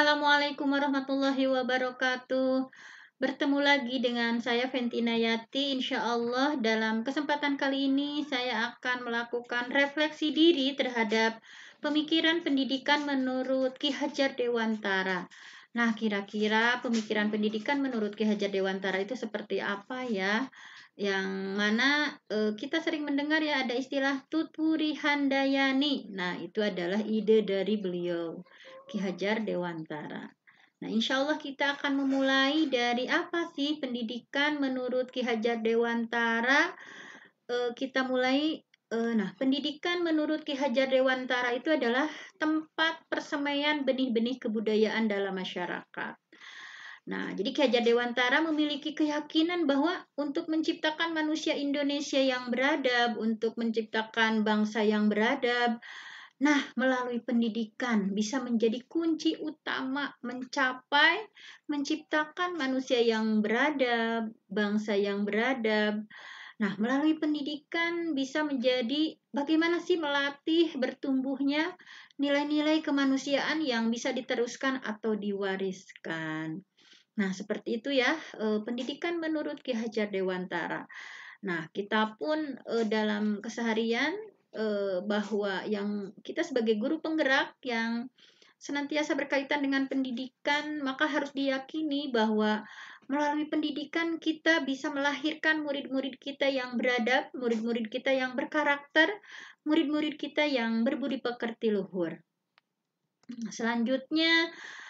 Assalamualaikum warahmatullahi wabarakatuh. Bertemu lagi dengan saya Ventina Yati. Insya Allah dalam kesempatan kali ini saya akan melakukan refleksi diri terhadap pemikiran pendidikan menurut Ki Hajar Dewantara. Nah, kira-kira pemikiran pendidikan menurut Ki Hajar Dewantara itu seperti apa ya? Yang mana kita sering mendengar ya ada istilah tuturi handayani. Nah, itu adalah ide dari beliau. Ki Hajar Dewantara. Nah, insya Allah kita akan memulai dari apa sih pendidikan menurut Ki Hajar Dewantara. Kita mulai. Nah, pendidikan menurut Ki Hajar Dewantara itu adalah tempat persemaian benih-benih kebudayaan dalam masyarakat. Nah, jadi Ki Hajar Dewantara memiliki keyakinan bahwa untuk menciptakan manusia Indonesia yang beradab, untuk menciptakan bangsa yang beradab, nah, melalui pendidikan bisa menjadi kunci utama mencapai menciptakan manusia yang beradab, bangsa yang beradab. Nah, melalui pendidikan bisa menjadi bagaimana sih melatih bertumbuhnya nilai-nilai kemanusiaan yang bisa diteruskan atau diwariskan. Nah, seperti itu ya, pendidikan menurut Ki Hajar Dewantara. Nah, kita pun dalam keseharian bahwa yang kita sebagai guru penggerak yang senantiasa berkaitan dengan pendidikan, maka harus diyakini bahwa melalui pendidikan kita bisa melahirkan murid-murid kita yang beradab, murid-murid kita yang berkarakter, murid-murid kita yang berbudi pekerti luhur. Selanjutnya,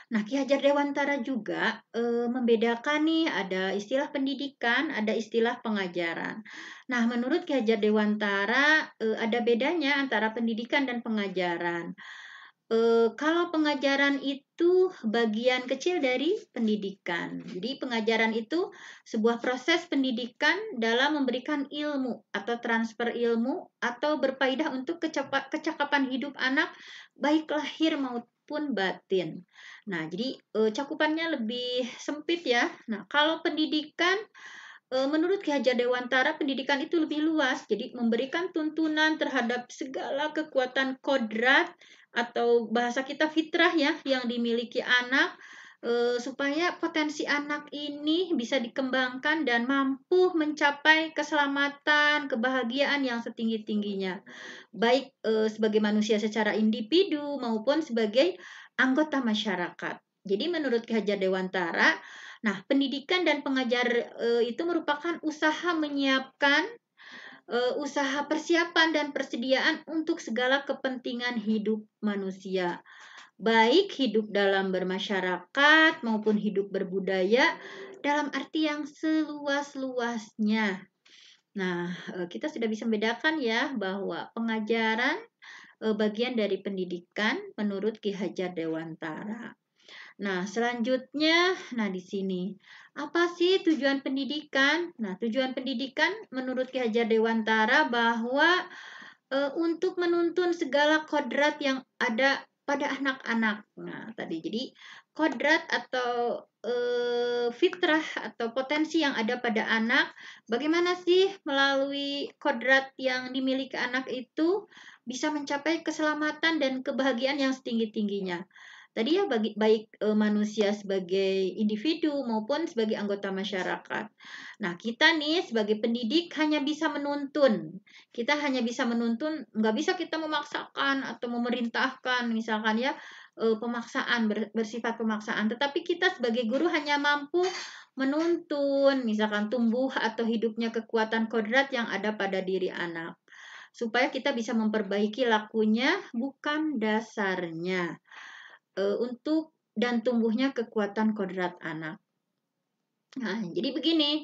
nah Ki Hajar Dewantara juga membedakan nih ada istilah pendidikan, ada istilah pengajaran. Nah, menurut Ki Hajar Dewantara ada bedanya antara pendidikan dan pengajaran. Kalau pengajaran itu bagian kecil dari pendidikan. Jadi pengajaran itu sebuah proses pendidikan dalam memberikan ilmu atau transfer ilmu atau berfaedah untuk kecakapan hidup anak baik lahir maupun batin. Nah, jadi cakupannya lebih sempit ya. Nah, kalau pendidikan menurut Ki Hajar Dewantara pendidikan itu lebih luas. Jadi memberikan tuntunan terhadap segala kekuatan kodrat atau bahasa kita fitrah ya yang dimiliki anak supaya potensi anak ini bisa dikembangkan dan mampu mencapai keselamatan, kebahagiaan yang setinggi-tingginya. Baik sebagai manusia secara individu maupun sebagai anggota masyarakat. Jadi menurut Ki Hajar Dewantara, nah pendidikan dan pengajar itu merupakan usaha menyiapkan usaha persiapan dan persediaan untuk segala kepentingan hidup manusia. Baik hidup dalam bermasyarakat maupun hidup berbudaya dalam arti yang seluas-luasnya. Nah, kita sudah bisa membedakan ya bahwa pengajaran bagian dari pendidikan menurut Ki Hajar Dewantara. Nah, selanjutnya, di sini apa sih tujuan pendidikan? Nah, tujuan pendidikan menurut Ki Hajar Dewantara bahwa untuk menuntun segala kodrat yang ada pada anak-anak. Nah, tadi jadi kodrat atau fitrah atau potensi yang ada pada anak, bagaimana sih melalui kodrat yang dimiliki anak itu bisa mencapai keselamatan dan kebahagiaan yang setinggi-tingginya. Tadi ya baik manusia sebagai individu maupun sebagai anggota masyarakat. Nah, kita nih sebagai pendidik hanya bisa menuntun. Kita hanya bisa menuntun, nggak bisa kita memaksakan atau memerintahkan misalkan ya pemaksaan bersifat pemaksaan. Tetapi kita sebagai guru hanya mampu menuntun misalkan tumbuh atau hidupnya kekuatan kodrat yang ada pada diri anak. Supaya kita bisa memperbaiki lakunya bukan dasarnya. Untuk dan tumbuhnya kekuatan kodrat anak. Nah, jadi begini,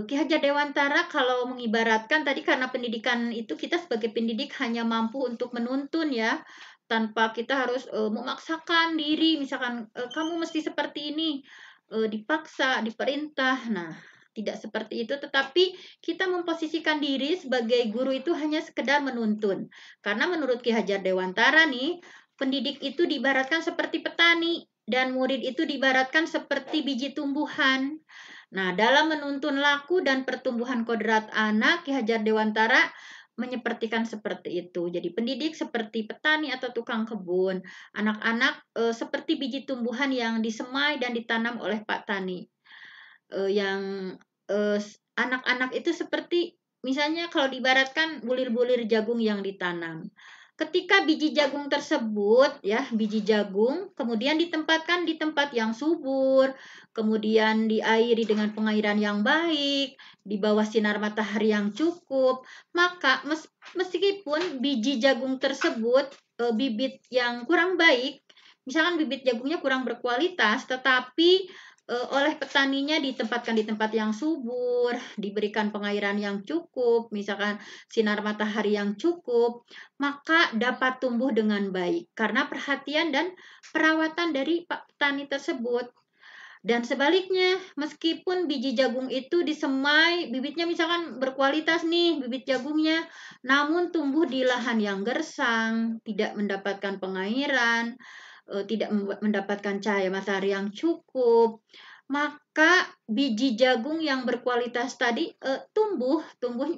Ki Hajar Dewantara kalau mengibaratkan tadi karena pendidikan itu kita sebagai pendidik hanya mampu untuk menuntun ya, tanpa kita harus memaksakan diri, misalkan kamu mesti seperti ini, dipaksa, diperintah. Nah, tidak seperti itu, tetapi kita memposisikan diri sebagai guru itu hanya sekedar menuntun. Karena menurut Ki Hajar Dewantara nih, pendidik itu diibaratkan seperti petani dan murid itu diibaratkan seperti biji tumbuhan. Nah, dalam menuntun laku dan pertumbuhan kodrat anak, Ki Hajar Dewantara menyepertikan seperti itu. Jadi pendidik seperti petani atau tukang kebun, anak-anak seperti biji tumbuhan yang disemai dan ditanam oleh Pak Tani. Yang anak-anak itu seperti misalnya kalau diibaratkan bulir-bulir jagung yang ditanam. Ketika biji jagung tersebut ya, biji jagung kemudian ditempatkan di tempat yang subur, kemudian diairi dengan pengairan yang baik, di bawah sinar matahari yang cukup, maka meskipun biji jagung tersebut bibit yang kurang baik, misalkan bibit jagungnya kurang berkualitas, tetapi oleh petaninya ditempatkan di tempat yang subur, diberikan pengairan yang cukup, misalkan sinar matahari yang cukup, maka dapat tumbuh dengan baik karena perhatian dan perawatan dari petani tersebut. Dan sebaliknya, meskipun biji jagung itu disemai, bibitnya misalkan berkualitas nih, bibit jagungnya, namun tumbuh di lahan yang gersang, tidak mendapatkan pengairan, tidak mendapatkan cahaya matahari yang cukup, maka biji jagung yang berkualitas tadi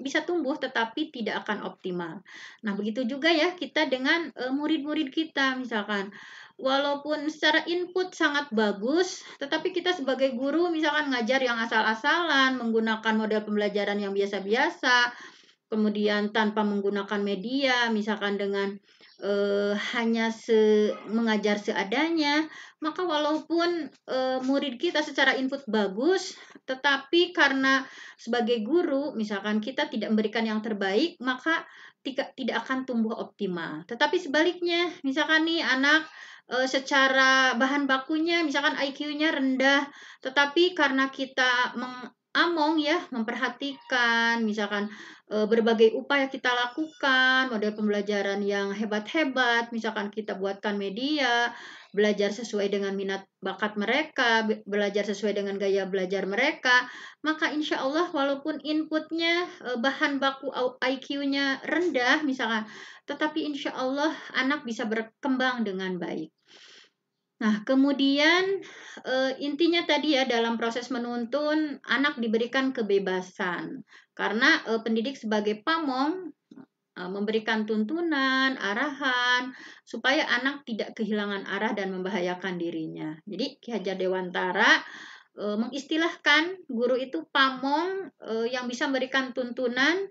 bisa tumbuh tetapi tidak akan optimal. Nah, begitu juga ya kita dengan murid-murid kita misalkan. Walaupun secara input sangat bagus, tetapi kita sebagai guru misalkan ngajar yang asal-asalan, menggunakan model pembelajaran yang biasa-biasa, kemudian tanpa menggunakan media, misalkan dengan hanya mengajar seadanya, maka walaupun murid kita secara input bagus, tetapi karena sebagai guru, misalkan kita tidak memberikan yang terbaik, maka tidak akan tumbuh optimal. Tetapi sebaliknya, misalkan nih anak secara bahan bakunya, misalkan IQ-nya rendah, tetapi karena kita memperhatikan, misalkan berbagai upaya kita lakukan, model pembelajaran yang hebat-hebat, misalkan kita buatkan media, belajar sesuai dengan minat bakat mereka, belajar sesuai dengan gaya belajar mereka, maka insya Allah walaupun inputnya bahan baku IQ-nya rendah misalkan, tetapi insya Allah anak bisa berkembang dengan baik. Nah, kemudian intinya tadi ya dalam proses menuntun anak diberikan kebebasan karena pendidik sebagai pamong memberikan tuntunan, arahan supaya anak tidak kehilangan arah dan membahayakan dirinya. Jadi Ki Hajar Dewantara mengistilahkan guru itu pamong yang bisa memberikan tuntunan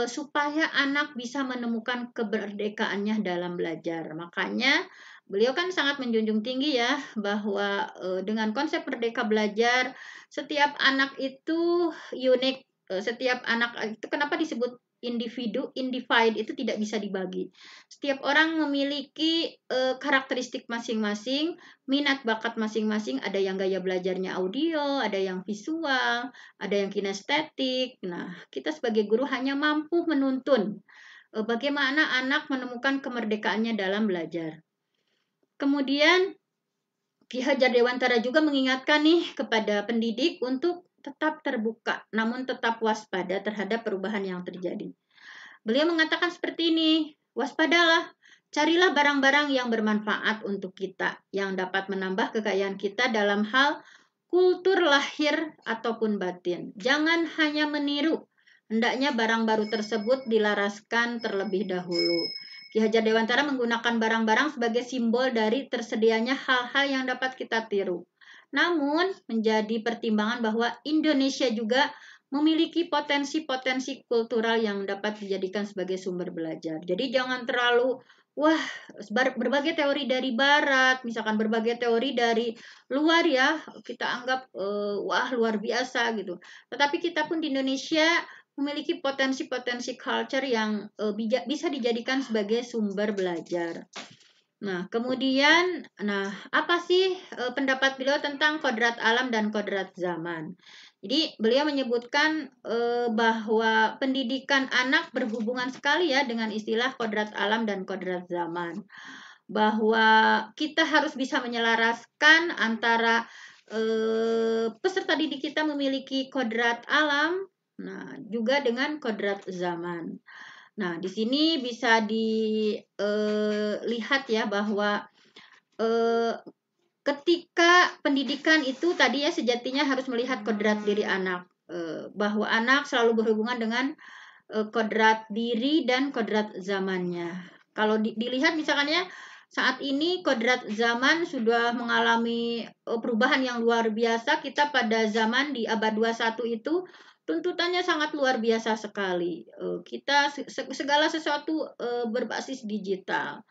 supaya anak bisa menemukan kemerdekaannya dalam belajar. Makanya beliau kan sangat menjunjung tinggi ya bahwa dengan konsep merdeka belajar setiap anak itu unik. Setiap anak itu kenapa disebut individu, individu itu tidak bisa dibagi. Setiap orang memiliki karakteristik masing-masing, minat bakat masing-masing, ada yang gaya belajarnya audio, ada yang visual, ada yang kinestetik. Nah, kita sebagai guru hanya mampu menuntun bagaimana anak menemukan kemerdekaannya dalam belajar. Kemudian Ki Hajar Dewantara juga mengingatkan nih kepada pendidik untuk tetap terbuka, namun tetap waspada terhadap perubahan yang terjadi. Beliau mengatakan seperti ini, waspadalah, carilah barang-barang yang bermanfaat untuk kita, yang dapat menambah kekayaan kita dalam hal kultur lahir ataupun batin. Jangan hanya meniru, hendaknya barang baru tersebut dilaraskan terlebih dahulu. Ki Hajar Dewantara menggunakan barang-barang sebagai simbol dari tersedianya hal-hal yang dapat kita tiru. Namun, menjadi pertimbangan bahwa Indonesia juga memiliki potensi-potensi kultural yang dapat dijadikan sebagai sumber belajar. Jadi jangan terlalu, berbagai teori dari barat, misalkan berbagai teori dari luar ya, kita anggap, luar biasa gitu. Tetapi kita pun di Indonesia memiliki potensi-potensi culture yang bisa dijadikan sebagai sumber belajar. Nah, kemudian, apa sih pendapat beliau tentang kodrat alam dan kodrat zaman? Jadi, beliau menyebutkan bahwa pendidikan anak berhubungan sekali ya dengan istilah kodrat alam dan kodrat zaman. Bahwa kita harus bisa menyelaraskan antara peserta didik kita memiliki kodrat alam, juga dengan kodrat zaman. Nah, di sini bisa dilihat ya bahwa ketika pendidikan itu tadi ya sejatinya harus melihat kodrat diri anak, bahwa anak selalu berhubungan dengan kodrat diri dan kodrat zamannya. Kalau dilihat misalkan ya, saat ini kodrat zaman sudah mengalami perubahan yang luar biasa. Kita pada zaman di abad 21 itu tuntutannya sangat luar biasa sekali. Kita segala sesuatu berbasis digital.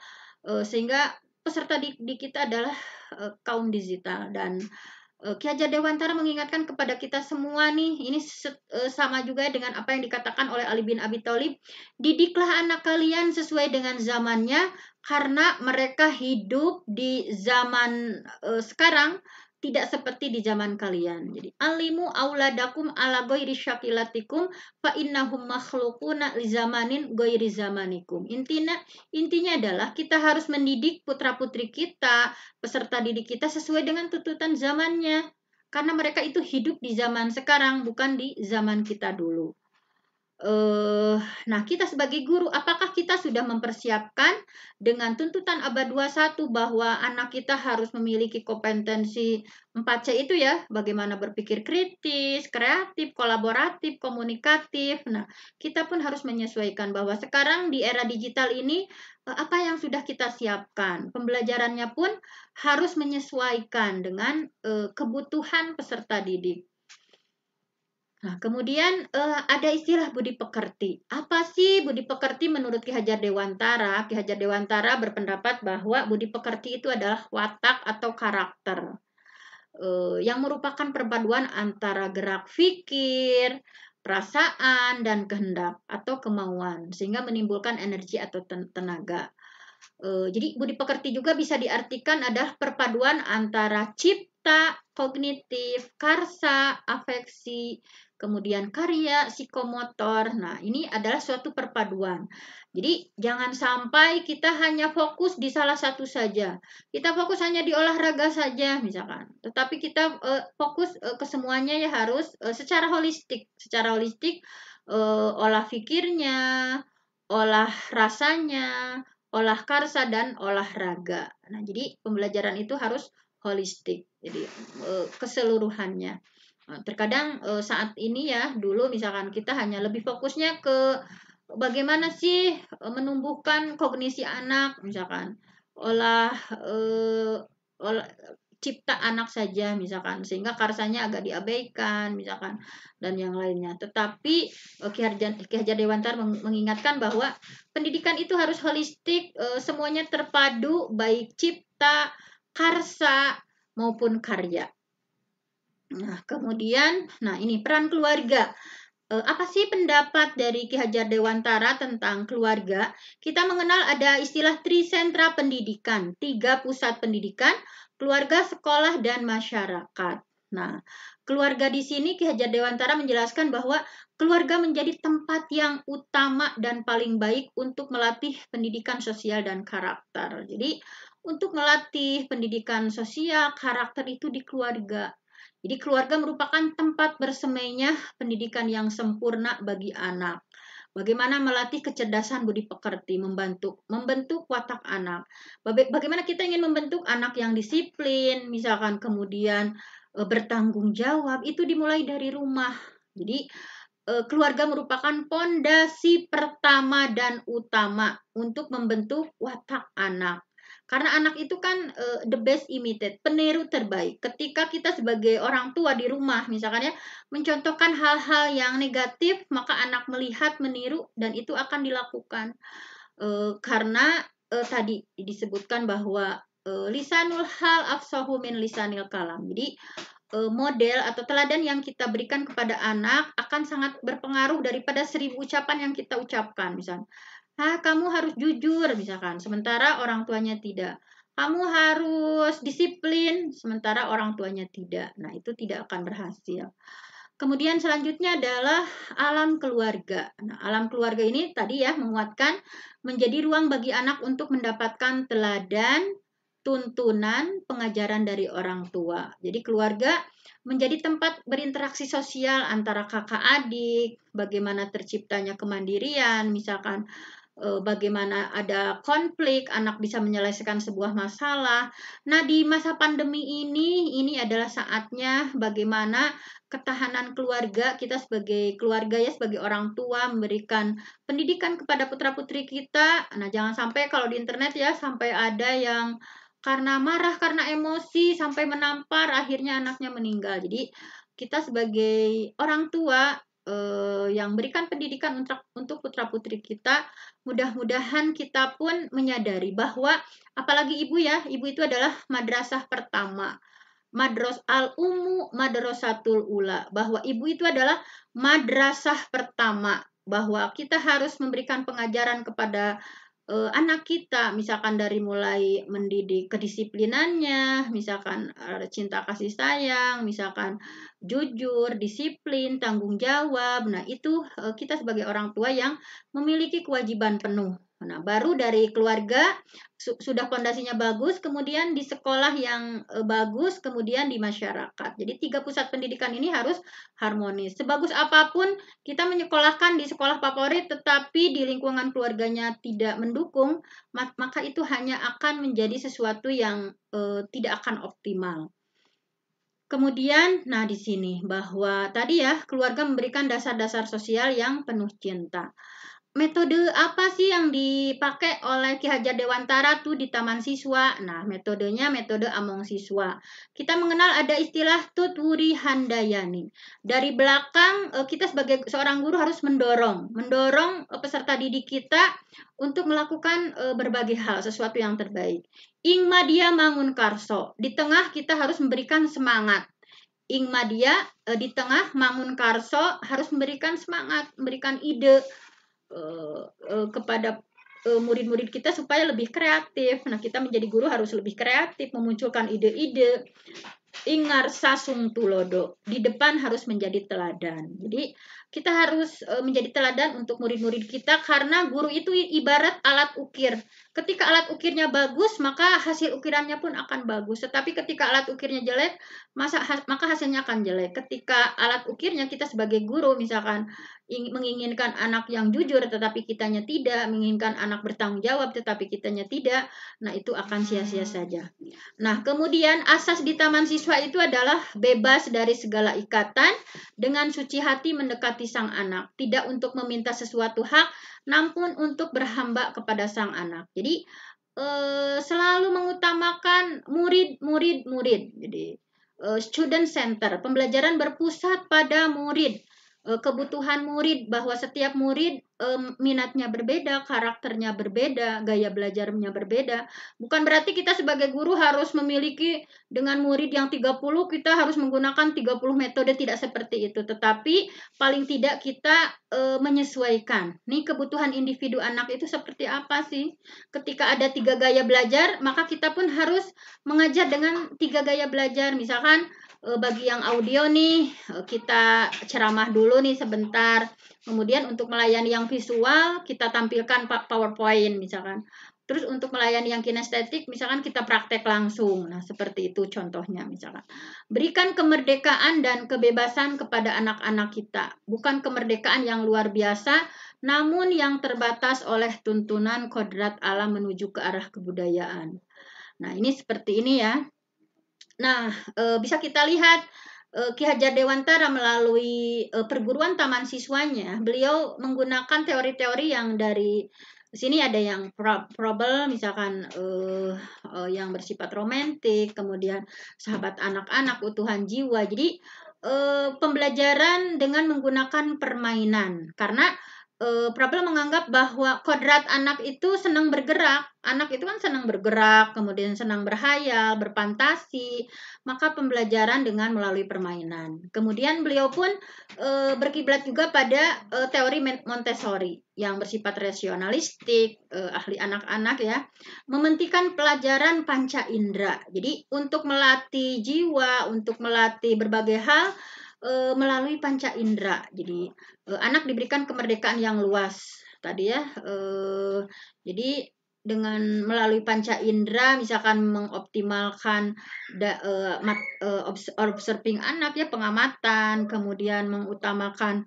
Sehingga peserta didik kita adalah kaum digital. Dan Ki Hajar Dewantara mengingatkan kepada kita semua nih, ini sama juga dengan apa yang dikatakan oleh Ali bin Abi Thalib, didiklah anak kalian sesuai dengan zamannya, karena mereka hidup di zaman sekarang tidak seperti di zaman kalian. Jadi alimu auladakum ala ghairi syakilatikum fa innahum makhluquna li zamanin ghairi zamanikum. Intinya adalah kita harus mendidik putra-putri kita, peserta didik kita sesuai dengan tuntutan zamannya. Karena mereka itu hidup di zaman sekarang, bukan di zaman kita dulu. Nah, kita sebagai guru, apakah kita sudah mempersiapkan dengan tuntutan abad 21 bahwa anak kita harus memiliki kompetensi 4C itu ya, bagaimana berpikir kritis, kreatif, kolaboratif, komunikatif. Nah, kita pun harus menyesuaikan bahwa sekarang di era digital ini, apa yang sudah kita siapkan. Pembelajarannya pun harus menyesuaikan dengan kebutuhan peserta didik. Nah, kemudian ada istilah budi pekerti. Apa sih budi pekerti menurut Ki Hajar Dewantara? Ki Hajar Dewantara berpendapat bahwa budi pekerti itu adalah watak atau karakter yang merupakan perpaduan antara gerak fikir, perasaan, dan kehendak atau kemauan, sehingga menimbulkan energi atau tenaga. Jadi budi pekerti juga bisa diartikan adalah perpaduan antara cipta, kognitif, karsa, afeksi, kemudian karya, psikomotor. Nah, ini adalah suatu perpaduan. Jadi jangan sampai kita hanya fokus di salah satu saja. Kita fokus hanya di olahraga saja misalkan. Tetapi kita fokus ke semuanya ya harus secara holistik. Secara holistik olah fikirnya, olah rasanya, olah karsa, dan olahraga. Nah, jadi pembelajaran itu harus holistik. Jadi keseluruhannya. Nah, terkadang saat ini ya, dulu misalkan kita hanya lebih fokusnya ke bagaimana sih menumbuhkan kognisi anak, misalkan olah cipta anak saja misalkan, sehingga karsanya agak diabaikan misalkan, dan yang lainnya. Tetapi Ki Hajar Dewantara mengingatkan bahwa pendidikan itu harus holistik, semuanya terpadu, baik cipta, karsa, maupun karya. Nah, kemudian, ini peran keluarga. Apa sih pendapat dari Ki Hajar Dewantara tentang keluarga? Kita mengenal ada istilah trisentra pendidikan, 3 pusat pendidikan, keluarga, sekolah, dan masyarakat. Nah, keluarga di sini Ki Hajar Dewantara menjelaskan bahwa keluarga menjadi tempat yang utama dan paling baik untuk melatih pendidikan sosial dan karakter. Jadi, untuk melatih pendidikan sosial, karakter itu di keluarga. Jadi keluarga merupakan tempat bersemainya pendidikan yang sempurna bagi anak. Bagaimana melatih kecerdasan budi pekerti, membentuk watak anak. Bagaimana kita ingin membentuk anak yang disiplin, misalkan kemudian bertanggung jawab, itu dimulai dari rumah. Jadi keluarga merupakan pondasi pertama dan utama untuk membentuk watak anak. Karena anak itu kan the best imitate, peniru terbaik. Ketika kita sebagai orang tua di rumah, misalkan ya, mencontohkan hal-hal yang negatif, maka anak melihat, meniru, dan itu akan dilakukan. Karena tadi disebutkan bahwa lisanul hal afsahu min lisanil kalam. Jadi model atau teladan yang kita berikan kepada anak akan sangat berpengaruh daripada 1000 ucapan yang kita ucapkan. Misalnya, kamu harus jujur, misalkan, sementara orang tuanya tidak. Kamu harus disiplin, sementara orang tuanya tidak. Nah, itu tidak akan berhasil. Kemudian selanjutnya adalah alam keluarga. Nah, alam keluarga ini tadi ya menguatkan menjadi ruang bagi anak untuk mendapatkan teladan, tuntunan, pengajaran dari orang tua. Jadi keluarga menjadi tempat berinteraksi sosial antara kakak adik, bagaimana terciptanya kemandirian, misalkan bagaimana ada konflik, anak bisa menyelesaikan sebuah masalah. Nah, di masa pandemi ini adalah saatnya bagaimana ketahanan keluarga, kita sebagai keluarga ya, sebagai orang tua memberikan pendidikan kepada putra-putri kita. Nah, jangan sampai kalau di internet ya, sampai ada yang karena marah, karena emosi, sampai menampar, akhirnya anaknya meninggal. Jadi, kita sebagai orang tua yang berikan pendidikan untuk putra-putri kita, mudah-mudahan kita pun menyadari bahwa, apalagi ibu ya, ibu itu adalah madrasah pertama. Madros al-Ummu Madrasatul Ula, bahwa ibu itu adalah madrasah pertama, bahwa kita harus memberikan pengajaran kepada anak kita, misalkan dari mulai mendidik kedisiplinannya, misalkan cinta kasih sayang, misalkan jujur, disiplin, tanggung jawab. Nah, itu kita sebagai orang tua yang memiliki kewajiban penuh. Nah, baru dari keluarga sudah fondasinya bagus, kemudian di sekolah yang bagus, kemudian di masyarakat. Jadi 3 pusat pendidikan ini harus harmonis. Sebagus apapun kita menyekolahkan di sekolah favorit, tetapi di lingkungan keluarganya tidak mendukung, maka itu hanya akan menjadi sesuatu yang tidak akan optimal. Kemudian, nah di sini bahwa tadi ya, keluarga memberikan dasar-dasar sosial yang penuh cinta. Metode apa sih yang dipakai oleh Ki Hajar Dewantara tuh di Taman Siswa? Nah, metodenya metode Among Siswa. Kita mengenal ada istilah Tutwuri Handayani. Dari belakang, kita sebagai seorang guru harus mendorong peserta didik kita untuk melakukan berbagai hal, sesuatu yang terbaik. Ingma dia mangun karso. Di tengah kita harus memberikan semangat. Ingma dia di tengah mangun karso harus memberikan semangat, memberikan ide kepada murid-murid kita supaya lebih kreatif. Nah, kita menjadi guru harus lebih kreatif, memunculkan ide-ide. Ingar sasung tulodo, di depan harus menjadi teladan. Jadi kita harus menjadi teladan untuk murid-murid kita, karena guru itu ibarat alat ukir. Ketika alat ukirnya bagus, maka hasil ukirannya pun akan bagus. Tetapi ketika alat ukirnya jelek, maka hasilnya akan jelek. Ketika alat ukirnya, kita sebagai guru misalkan menginginkan anak yang jujur tetapi kitanya tidak, menginginkan anak bertanggung jawab tetapi kitanya tidak, nah itu akan sia-sia saja. Nah, kemudian asas di Taman Siswa itu adalah bebas dari segala ikatan, dengan suci hati mendekati sang anak, tidak untuk meminta sesuatu hak, namun untuk berhamba kepada sang anak. Jadi selalu mengutamakan murid. Jadi student center, pembelajaran berpusat pada murid. Kebutuhan murid, bahwa setiap murid minatnya berbeda, karakternya berbeda, gaya belajarnya berbeda. Bukan berarti kita sebagai guru harus memiliki dengan murid yang 30, kita harus menggunakan 30 metode, tidak seperti itu. Tetapi paling tidak kita menyesuaikan. Nih, kebutuhan individu anak itu seperti apa sih? Ketika ada 3 gaya belajar, maka kita pun harus mengajar dengan 3 gaya belajar. Misalkan bagi yang audio nih, kita ceramah dulu nih sebentar. Kemudian untuk melayani yang visual, kita tampilkan PowerPoint misalkan. Terus untuk melayani yang kinestetik, misalkan kita praktek langsung. Nah, seperti itu contohnya misalkan. Berikan kemerdekaan dan kebebasan kepada anak-anak kita. Bukan kemerdekaan yang luar biasa, namun yang terbatas oleh tuntunan kodrat alam menuju ke arah kebudayaan. Nah, ini seperti ini ya. Nah, bisa kita lihat Ki Hajar Dewantara melalui perguruan taman siswanya, beliau menggunakan teori-teori yang dari sini ada yang probable, misalkan yang bersifat romantik, kemudian sahabat anak-anak, utuhan jiwa. Jadi pembelajaran dengan menggunakan permainan, karena problem menganggap bahwa kodrat anak itu senang bergerak. Anak itu kan senang bergerak, kemudian senang berhayal, berfantasi. Maka pembelajaran dengan melalui permainan. Kemudian beliau pun berkiblat juga pada teori Montessori yang bersifat rasionalistik, ahli anak-anak ya. Mementingkan pelajaran panca indera. Jadi untuk melatih jiwa, untuk melatih berbagai hal melalui panca indera. Jadi anak diberikan kemerdekaan yang luas tadi ya. Jadi dengan melalui panca indera, misalkan mengoptimalkan observing anak ya, pengamatan, kemudian mengutamakan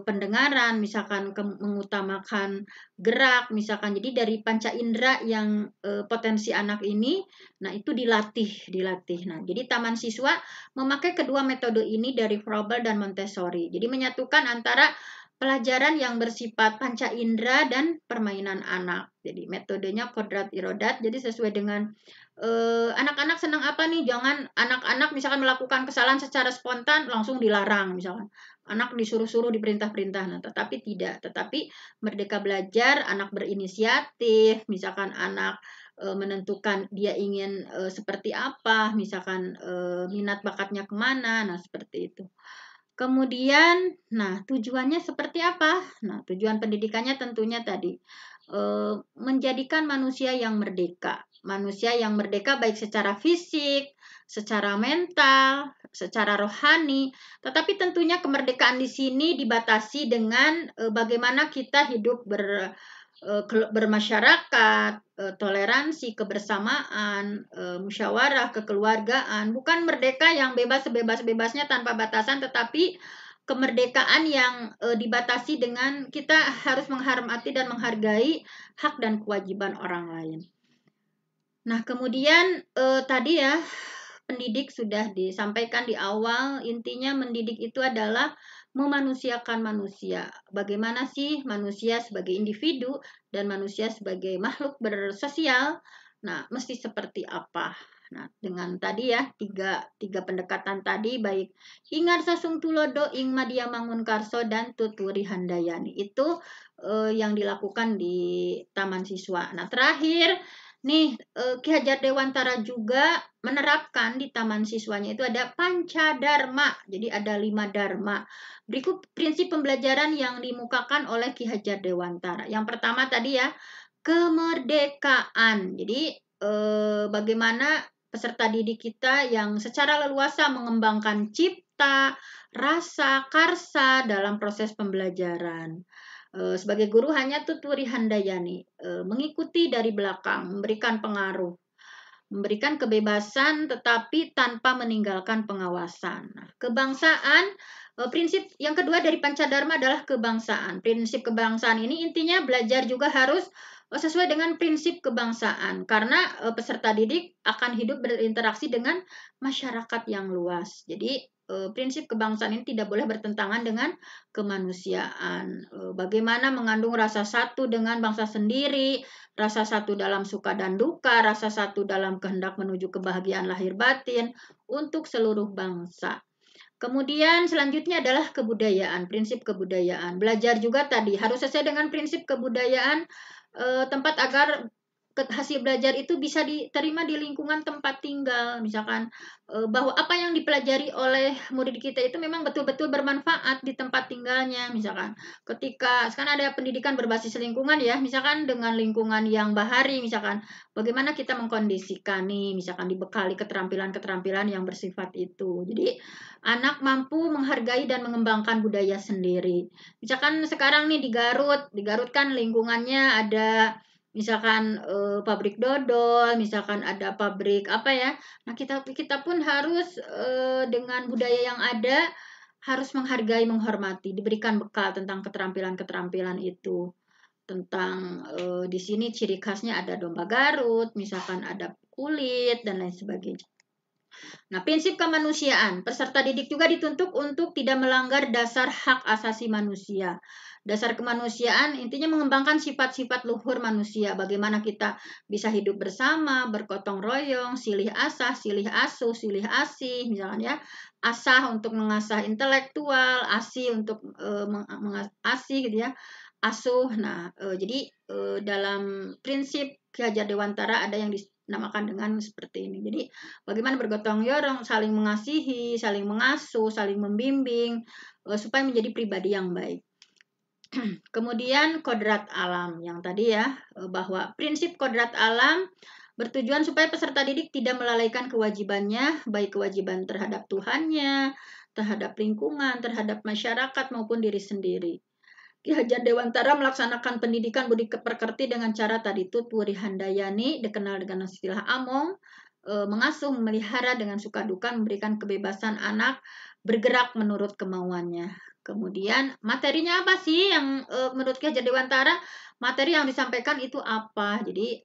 pendengaran, misalkan mengutamakan gerak, misalkan. Jadi dari panca indera yang potensi anak ini, nah itu dilatih. Nah, jadi taman siswa memakai kedua metode ini dari Froebel dan Montessori. Jadi menyatukan antara pelajaran yang bersifat panca indera dan permainan anak. Jadi metodenya kodrat irodat. Jadi sesuai dengan anak-anak senang apa nih? Jangan anak-anak misalkan melakukan kesalahan secara spontan langsung dilarang misalkan. Anak disuruh-suruh diperintah-perintah. Nah, tetapi tidak. Tetapi merdeka belajar, anak berinisiatif, misalkan anak menentukan dia ingin seperti apa, misalkan minat bakatnya kemana, nah seperti itu. Kemudian, nah tujuannya seperti apa? Nah, tujuan pendidikannya tentunya tadi menjadikan manusia yang merdeka. Manusia yang merdeka baik secara fisik, secara mental, secara rohani. Tetapi tentunya kemerdekaan di sini dibatasi dengan bagaimana kita hidup bermasyarakat, toleransi, kebersamaan, musyawarah, kekeluargaan. Bukan merdeka yang bebas sebebas-bebasnya tanpa batasan, tetapi kemerdekaan yang dibatasi dengan kita harus menghormati dan menghargai hak dan kewajiban orang lain. Nah, kemudian tadi ya pendidik sudah disampaikan di awal, intinya mendidik itu adalah memanusiakan manusia. Bagaimana sih manusia sebagai individu dan manusia sebagai makhluk bersosial? Nah, mesti seperti apa? Nah, dengan tadi ya tiga pendekatan tadi, baik Ingar Sasung Tulodo, Ing Madia Mangunkarso, dan Tuturi Handayani. Itu yang dilakukan di Taman Siswa. Nah, terakhir nih Ki Hajar Dewantara juga menerapkan di taman siswanya itu ada Pancadharma. Jadi ada 5 dharma. Berikut prinsip pembelajaran yang dimukakan oleh Ki Hajar Dewantara. Yang pertama tadi ya, kemerdekaan. Jadi bagaimana peserta didik kita yang secara leluasa mengembangkan cipta, rasa, karsa dalam proses pembelajaran. Sebagai guru hanya Tuturi Handayani mengikuti dari belakang, memberikan pengaruh, memberikan kebebasan tetapi tanpa meninggalkan pengawasan. Nah, kebangsaan, prinsip yang kedua dari Pancadharma adalah kebangsaan. Prinsip kebangsaan ini intinya belajar juga harus sesuai dengan prinsip kebangsaan karena peserta didik akan hidup berinteraksi dengan masyarakat yang luas. Jadi prinsip kebangsaan ini tidak boleh bertentangan dengan kemanusiaan. Bagaimana mengandung rasa satu dengan bangsa sendiri, rasa satu dalam suka dan duka, rasa satu dalam kehendak menuju kebahagiaan lahir batin untuk seluruh bangsa. Kemudian selanjutnya adalah kebudayaan, prinsip kebudayaan. Belajar juga tadi harus sesuai dengan prinsip kebudayaan tempat agar hasil belajar itu bisa diterima di lingkungan tempat tinggal. Misalkan bahwa apa yang dipelajari oleh murid kita itu memang betul-betul bermanfaat di tempat tinggalnya. Misalkan ketika sekarang ada pendidikan berbasis lingkungan ya, misalkan dengan lingkungan yang bahari, misalkan bagaimana kita mengkondisikan nih, misalkan dibekali keterampilan-keterampilan yang bersifat itu. Jadi anak mampu menghargai dan mengembangkan budaya sendiri. Misalkan sekarang nih di Garut kan lingkungannya ada misalkan pabrik dodol, misalkan ada pabrik apa ya. Nah, kita pun harus dengan budaya yang ada harus menghargai, menghormati, diberikan bekal tentang keterampilan-keterampilan itu. Tentang di sini ciri khasnya ada domba Garut, misalkan ada kulit dan lain sebagainya. Nah, prinsip kemanusiaan. Peserta didik juga dituntut untuk tidak melanggar dasar hak asasi manusia. Dasar kemanusiaan intinya mengembangkan sifat-sifat luhur manusia. Bagaimana kita bisa hidup bersama, bergotong royong, silih asah, silih asuh, silih asih, misalnya ya. Asah untuk mengasah intelektual, asih untuk mengasih gitu ya. Asuh. Nah, jadi dalam prinsip Ki Hajar Dewantara ada yang dinamakan dengan seperti ini. Jadi bagaimana bergotong royong, saling mengasihi, saling mengasuh, saling membimbing supaya menjadi pribadi yang baik. Kemudian kodrat alam yang tadi ya, bahwa prinsip kodrat alam bertujuan supaya peserta didik tidak melalaikan kewajibannya, baik kewajiban terhadap Tuhannya, terhadap lingkungan, terhadap masyarakat maupun diri sendiri. Ki Hajar Dewantara melaksanakan pendidikan budi pekerti dengan cara tadi Tuturi Handayani, dikenal dengan istilah Among, mengasuh, memelihara dengan suka duka, memberikan kebebasan anak bergerak menurut kemauannya. Kemudian materinya apa sih yang menurut Ki Hajar Dewantara materi yang disampaikan itu apa? Jadi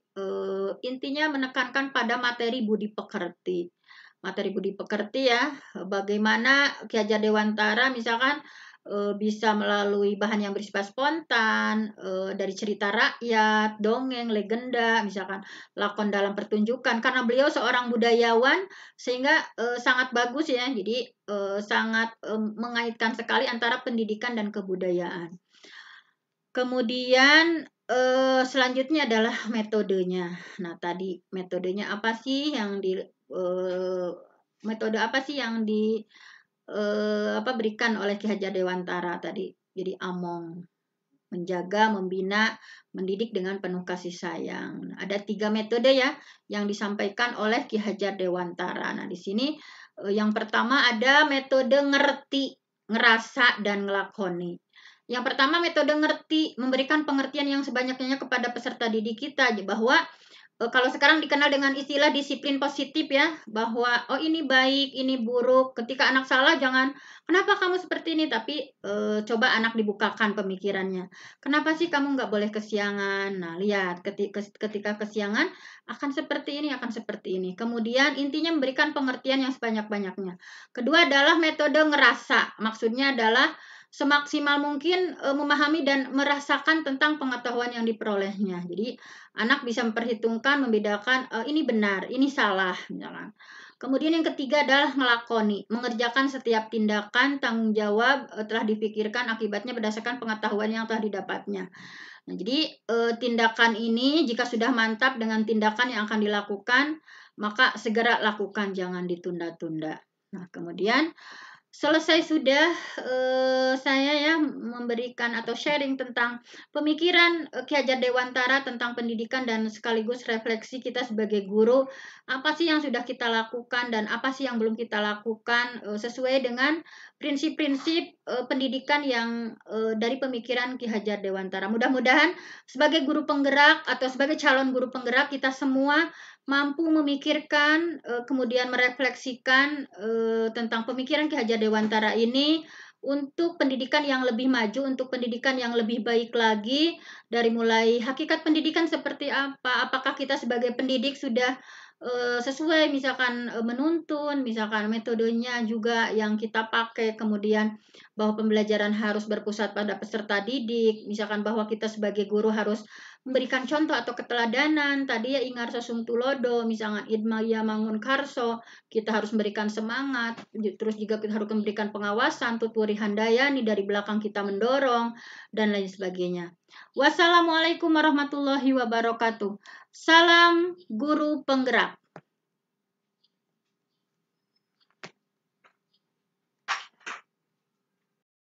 intinya menekankan pada materi budi pekerti. Materi budi pekerti ya, bagaimana Ki Hajar Dewantara misalkan bisa melalui bahan yang bersifat spontan, dari cerita rakyat, dongeng, legenda, misalkan lakon dalam pertunjukan. Karena beliau seorang budayawan, sehingga sangat bagus ya. Jadi sangat mengaitkan sekali antara pendidikan dan kebudayaan. Kemudian selanjutnya adalah metodenya. Nah, tadi metodenya apa sih yang metode apa sih yang berikan oleh Ki Hajar Dewantara tadi? Jadi Among, menjaga, membina, mendidik dengan penuh kasih sayang. Nah, ada 3 metode ya yang disampaikan oleh Ki Hajar Dewantara. Nah, di sini yang pertama ada metode ngerti, ngerasa, dan ngelakoni. Yang pertama metode ngerti, memberikan pengertian yang sebanyak-banyaknya kepada peserta didik kita bahwa kalau sekarang dikenal dengan istilah disiplin positif ya, bahwa oh ini baik, ini buruk. Ketika anak salah jangan, kenapa kamu seperti ini? Tapi coba anak dibukakan pemikirannya. Kenapa sih kamu nggak boleh kesiangan? Nah lihat, ketika kesiangan akan seperti ini, akan seperti ini. Kemudian intinya memberikan pengertian yang sebanyak-banyaknya. Kedua adalah metode ngerasa. Maksudnya adalah semaksimal mungkin memahami dan merasakan tentang pengetahuan yang diperolehnya. Jadi anak bisa memperhitungkan, membedakan ini benar, ini salah, misalkan. Kemudian yang ketiga adalah melakoni, mengerjakan setiap tindakan, tanggung jawab telah dipikirkan akibatnya berdasarkan pengetahuan yang telah didapatnya. Nah, jadi tindakan ini jika sudah mantap dengan tindakan yang akan dilakukan, maka segera lakukan, jangan ditunda-tunda. Nah, kemudian selesai sudah saya ya memberikan atau sharing tentang pemikiran Ki Hajar Dewantara tentang pendidikan dan sekaligus refleksi kita sebagai guru, apa sih yang sudah kita lakukan dan apa sih yang belum kita lakukan sesuai dengan prinsip-prinsip pendidikan yang dari pemikiran Ki Hajar Dewantara. Mudah-mudahan sebagai guru penggerak atau sebagai calon guru penggerak kita semua mampu memikirkan, kemudian merefleksikan tentang pemikiran Ki Hajar Dewantara ini untuk pendidikan yang lebih maju, untuk pendidikan yang lebih baik lagi, dari mulai hakikat pendidikan seperti apa, apakah kita sebagai pendidik sudah sesuai misalkan menuntun, misalkan metodenya juga yang kita pakai, kemudian bahwa pembelajaran harus berpusat pada peserta didik, misalkan bahwa kita sebagai guru harus memberikan contoh atau keteladanan. Tadi ya Ingar Sasung Tulodo, misalnya Idmaya Mangun Karso, kita harus memberikan semangat, terus juga kita harus memberikan pengawasan, Tutwuri Handayani dari belakang kita mendorong, dan lain sebagainya. Wassalamualaikum warahmatullahi wabarakatuh. Salam guru penggerak.